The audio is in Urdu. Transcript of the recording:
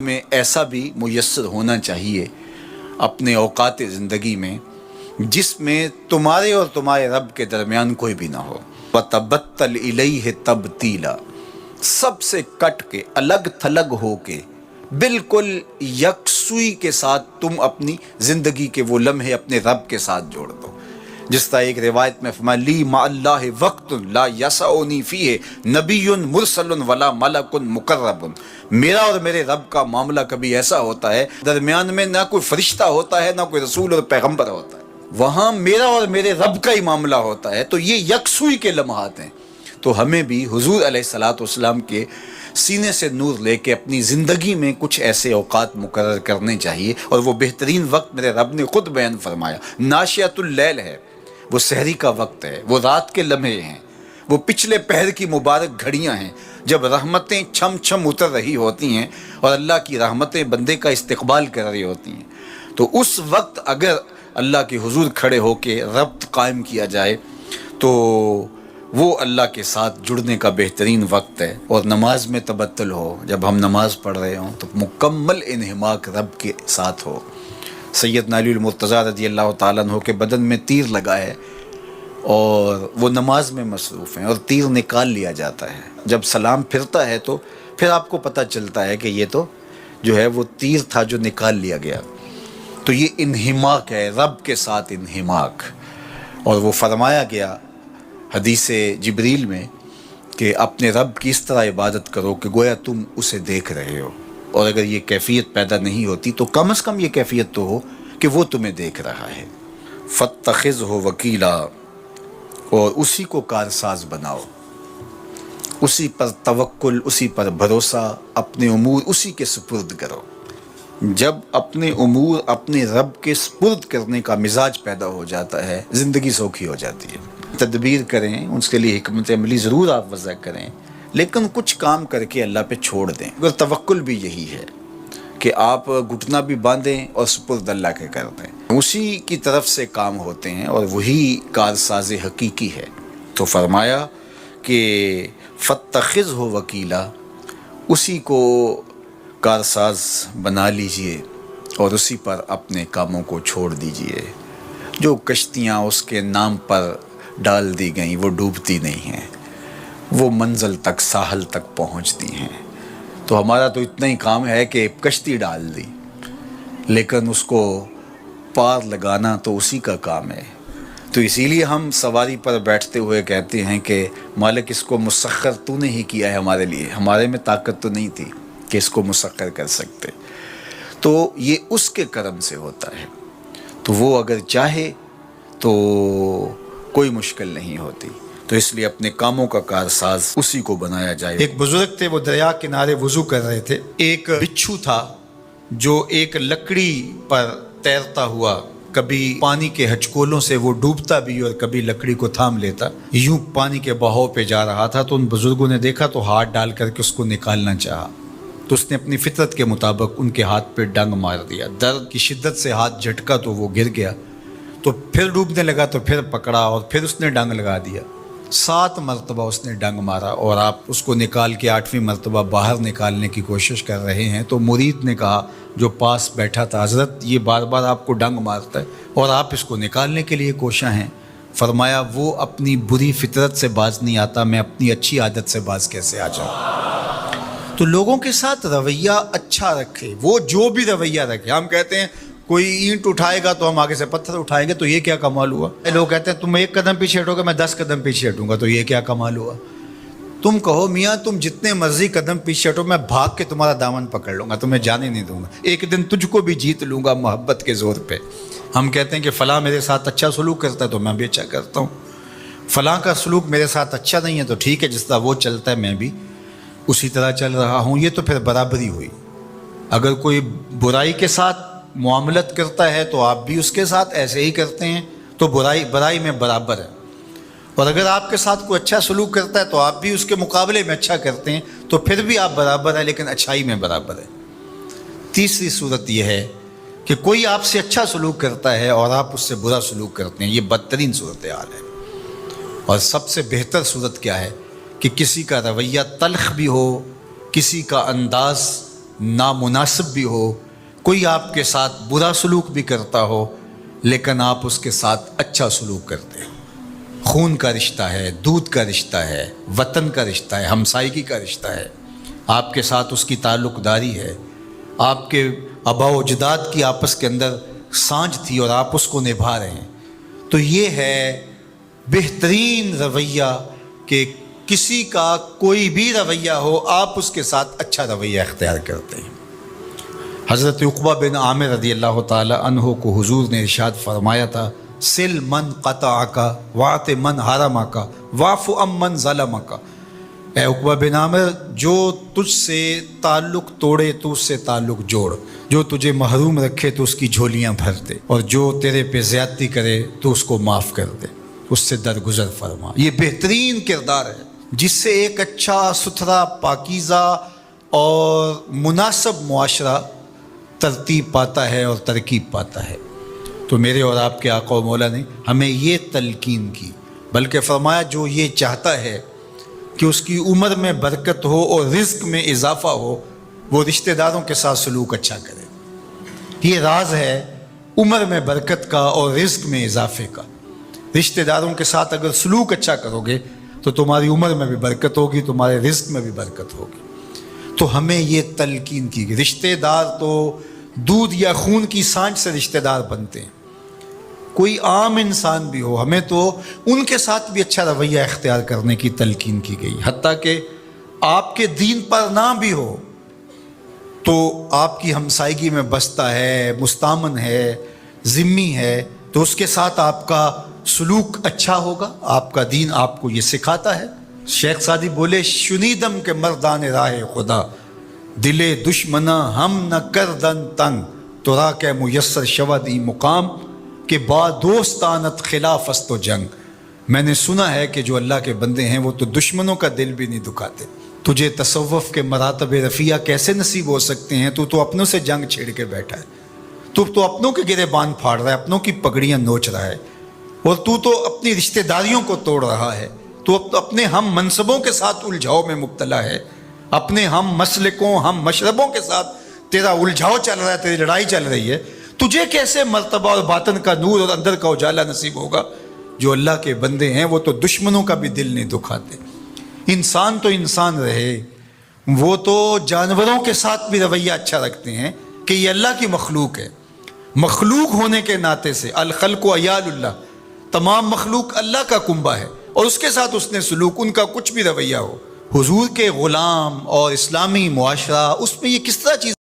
میں ایسا بھی میسر ہونا چاہیے اپنے اوقات زندگی میں جس میں تمہارے اور تمہارے رب کے درمیان کوئی بھی نہ ہو۔ وَتَبَتَّلْ إِلَيْهِ تَبْتِيلًا، سب سے کٹ کے الگ تھلگ ہو کے بالکل یکسوئی کے ساتھ تم اپنی زندگی کے وہ لمحے اپنے رب کے ساتھ جوڑ دو۔ جس طرح ایک روایت میں فرمایا لی مع اللہ وقت لا یسعنی فیہ نبی مرسل ولا ملک مقرب، میرا اور میرے رب کا معاملہ کبھی ایسا ہوتا ہے درمیان میں نہ کوئی فرشتہ ہوتا ہے نہ کوئی رسول اور پیغمبر ہوتا ہے، وہاں میرا اور میرے رب کا ہی معاملہ ہوتا ہے۔ تو یہ یکسوئی کے لمحات ہیں، تو ہمیں بھی حضور علیہ الصلوۃ والسلام کے سینے سے نور لے کے اپنی زندگی میں کچھ ایسے اوقات مقرر کرنے چاہیے، اور وہ بہترین وقت میرے رب نے خود بیان فرمایا ناشئۃ اللیل ہے، وہ سحری کا وقت ہے، وہ رات کے لمحے ہیں، وہ پچھلے پہر کی مبارک گھڑیاں ہیں جب رحمتیں چھم چھم اتر رہی ہوتی ہیں اور اللہ کی رحمتیں بندے کا استقبال کر رہی ہوتی ہیں۔ تو اس وقت اگر اللہ کے حضور کھڑے ہو کے ربط قائم کیا جائے تو وہ اللہ کے ساتھ جڑنے کا بہترین وقت ہے۔ اور نماز میں تبتل ہو، جب ہم نماز پڑھ رہے ہوں تو مکمل انہماک رب کے ساتھ ہو۔ سیدنا علی المرتضیٰ رضی اللہ تعالیٰ عنہ کے بدن میں تیر لگا ہے اور وہ نماز میں مصروف ہیں اور تیر نکال لیا جاتا ہے، جب سلام پھرتا ہے تو پھر آپ کو پتہ چلتا ہے کہ یہ تو جو ہے وہ تیر تھا جو نکال لیا گیا۔ تو یہ انہماک ہے، رب کے ساتھ انہماک۔ اور وہ فرمایا گیا حدیث جبریل میں کہ اپنے رب کی اس طرح عبادت کرو کہ گویا تم اسے دیکھ رہے ہو، اور اگر یہ کیفیت پیدا نہیں ہوتی تو کم از کم یہ کیفیت تو ہو کہ وہ تمہیں دیکھ رہا ہے۔ فَاتَّخِذْهُ وَكِيلًا، اور اسی کو کارساز بناؤ، اسی پر توکل، اسی پر بھروسہ، اپنے امور اسی کے سپرد کرو۔ جب اپنے امور اپنے رب کے سپرد کرنے کا مزاج پیدا ہو جاتا ہے زندگی سوکھی ہو جاتی ہے۔ تدبیر کریں، اس کے لیے حکمت عملی ضرور آپ وضع کریں، لیکن کچھ کام کر کے اللہ پہ چھوڑ دیں۔ اگر توکل بھی یہی ہے کہ آپ گھٹنا بھی باندھیں اور سپرد اللہ کے کر دیں، اسی کی طرف سے کام ہوتے ہیں اور وہی کارساز حقیقی ہے۔ تو فرمایا کہ فَاتَّخِذْهُ وَكِيلًا، اسی کو کارساز بنا لیجئے اور اسی پر اپنے کاموں کو چھوڑ دیجئے۔ جو کشتیاں اس کے نام پر ڈال دی گئیں وہ ڈوبتی نہیں ہیں، وہ منزل تک ساحل تک پہنچتی ہیں۔ تو ہمارا تو اتنا ہی کام ہے کہ کشتی ڈال دی، لیکن اس کو پار لگانا تو اسی کا کام ہے۔ تو اسی لیے ہم سواری پر بیٹھتے ہوئے کہتے ہیں کہ مالک اس کو مسخر تو نے ہی کیا ہے ہمارے لیے، ہمارے میں طاقت تو نہیں تھی کہ اس کو مسخر کر سکتے۔ تو یہ اس کے کرم سے ہوتا ہے، تو وہ اگر چاہے تو کوئی مشکل نہیں ہوتی۔ تو اس لیے اپنے کاموں کا کارساز اسی کو بنایا جائے۔ ایک بزرگ تھے، وہ دریا کنارے وضو کر رہے تھے۔ ایک بچھو تھا جو ایک لکڑی پر تیرتا ہوا، کبھی پانی کے ہچکولوں سے وہ ڈوبتا بھی اور کبھی لکڑی کو تھام لیتا، یوں پانی کے بہاؤ پہ جا رہا تھا۔ تو ان بزرگوں نے دیکھا تو ہاتھ ڈال کر کے اس کو نکالنا چاہا، تو اس نے اپنی فطرت کے مطابق ان کے ہاتھ پہ ڈنگ مار دیا۔ درد کی شدت سے ہاتھ جھٹکا تو وہ گر گیا، تو پھر ڈوبنے لگا تو پھر پکڑا اور پھر اس نے ڈنگ لگا دیا۔ 7 مرتبہ اس نے ڈنگ مارا، اور آپ اس کو نکال کے 8ویں مرتبہ باہر نکالنے کی کوشش کر رہے ہیں۔ تو مرید نے کہا جو پاس بیٹھا تھا، حضرت یہ بار بار آپ کو ڈنگ مارتا ہے اور آپ اس کو نکالنے کے لیے کوشاں ہیں۔ فرمایا وہ اپنی بری فطرت سے باز نہیں آتا، میں اپنی اچھی عادت سے باز کیسے آ جاؤں؟ تو لوگوں کے ساتھ رویہ اچھا رکھے، وہ جو بھی رویہ رکھے۔ ہم کہتے ہیں کوئی اینٹ اٹھائے گا تو ہم آگے سے پتھر اٹھائیں گے، تو یہ کیا کمال ہوا؟ لوگ کہتے ہیں تم 1 قدم پیچھے ہٹو گے میں 10 قدم پیچھے ہٹوں گا، تو یہ کیا کمال ہوا؟ تم کہو میاں تم جتنے مرضی قدم پیچھے ہٹو، میں بھاگ کے تمہارا دامن پکڑ لوں گا، تمہیں جانے نہیں دوں گا، ایک دن تجھ کو بھی جیت لوں گا محبت کے زور پہ۔ ہم کہتے ہیں کہ فلاں میرے ساتھ اچھا سلوک کرتا ہے تو میں بھی اچھا کرتا ہوں، فلاں کا سلوک میرے ساتھ اچھا نہیں ہے تو ٹھیک ہے، جس طرح وہ چلتا ہے میں بھی اسی طرح چل رہا ہوں۔ یہ تو پھر برابری ہوئی۔ اگر کوئی برائی کے ساتھ معاملت کرتا ہے تو آپ بھی اس کے ساتھ ایسے ہی کرتے ہیں، تو برائی میں برابر ہے۔ اور اگر آپ کے ساتھ کوئی اچھا سلوک کرتا ہے تو آپ بھی اس کے مقابلے میں اچھا کرتے ہیں، تو پھر بھی آپ برابر ہیں، لیکن اچھائی میں برابر ہے۔ تیسری صورت یہ ہے کہ کوئی آپ سے اچھا سلوک کرتا ہے اور آپ اس سے برا سلوک کرتے ہیں، یہ بدترین صورتحال ہے۔ اور سب سے بہتر صورت کیا ہے کہ کسی کا رویہ تلخ بھی ہو، کسی کا انداز نامناسب بھی ہو, کوئی آپ کے ساتھ برا سلوک بھی کرتا ہو, لیکن آپ اس کے ساتھ اچھا سلوک کرتے ہیں. خون کا رشتہ ہے, دودھ کا رشتہ ہے, وطن کا رشتہ ہے, ہمسائیگی کا رشتہ ہے, آپ کے ساتھ اس کی تعلق داری ہے, آپ کے آباء و اجداد کی آپس کے اندر سانجھ تھی اور آپ اس کو نبھا رہے ہیں. تو یہ ہے بہترین رویہ کہ کسی کا کوئی بھی رویہ ہو, آپ اس کے ساتھ اچھا رویہ اختیار کرتے ہیں. حضرت عقبہ بن عامر رضی اللہ تعالی عنہ کو حضور نے ارشاد فرمایا تھا, سل من قطعک واعط من حرمک واعف عن من ظلمک. اے عقبہ بن عامر, جو تجھ سے تعلق توڑے تو اس سے تعلق جوڑ, جو تجھے محروم رکھے تو اس کی جھولیاں بھر دے, اور جو تیرے پہ زیادتی کرے تو اس کو معاف کر دے, اس سے درگزر فرما. یہ بہترین کردار ہے جس سے ایک اچھا ستھرا پاکیزہ اور مناسب معاشرہ ترتیب پاتا ہے اور ترکیب پاتا ہے. تو میرے اور آپ کے آقا و مولا نے ہمیں یہ تلقین کی, بلکہ فرمایا جو یہ چاہتا ہے کہ اس کی عمر میں برکت ہو اور رزق میں اضافہ ہو, وہ رشتہ داروں کے ساتھ سلوک اچھا کرے. یہ راز ہے عمر میں برکت کا اور رزق میں اضافے کا. رشتہ داروں کے ساتھ اگر سلوک اچھا کرو گے تو تمہاری عمر میں بھی برکت ہوگی, تمہارے رزق میں بھی برکت ہوگی. تو ہمیں یہ تلقین کی, رشتہ دار تو دودھ یا خون کی سانجھ سے رشتہ دار بنتے ہیں, کوئی عام انسان بھی ہو, ہمیں تو ان کے ساتھ بھی اچھا رویہ اختیار کرنے کی تلقین کی گئی. حتیٰ کہ آپ کے دین پر نہ بھی ہو تو آپ کی ہمسائیگی میں بستا ہے, مستامن ہے, ذمی ہے, تو اس کے ساتھ آپ کا سلوک اچھا ہوگا. آپ کا دین آپ کو یہ سکھاتا ہے. شیخ سعدی بولے, شنیدم کے مردان راہ خدا, دلے دشمنا ہم نہ کردن تنگ, تو را کے میسر شود ای مقام, کہ با دوستانت خلاف است و جنگ. میں نے سنا ہے کہ جو اللہ کے بندے ہیں وہ تو دشمنوں کا دل بھی نہیں دکھاتے. تجھے تصوف کے مراتب رفیع کیسے نصیب ہو سکتے ہیں؟ تو اپنوں سے جنگ چھیڑ کے بیٹھا ہے, تو اپنوں کے گریبان پھاڑ رہا ہے, اپنوں کی پگڑیاں نوچ رہا ہے, اور تو اپنی رشتہ داریوں کو توڑ رہا ہے. تو اپنے ہم منصبوں کے ساتھ الجھاؤ میں مبتلا ہے, اپنے ہم مسلکوں ہم مشربوں کے ساتھ تیرا الجھاؤ چل رہا ہے, تیری لڑائی چل رہی ہے. تجھے کیسے مرتبہ اور باطن کا نور اور اندر کا اجالا نصیب ہوگا؟ جو اللہ کے بندے ہیں وہ تو دشمنوں کا بھی دل نہیں دکھاتے. انسان تو انسان رہے, وہ تو جانوروں کے ساتھ بھی رویہ اچھا رکھتے ہیں کہ یہ اللہ کی مخلوق ہے. مخلوق ہونے کے ناطے سے الخلق و عیال اللہ, تمام مخلوق اللہ کا کنبہ ہے, اور اس کے ساتھ اس نے سلوک, ان کا کچھ بھی رویہ ہو. حضور کے غلام اور اسلامی معاشرہ, اس میں یہ کس طرح چیز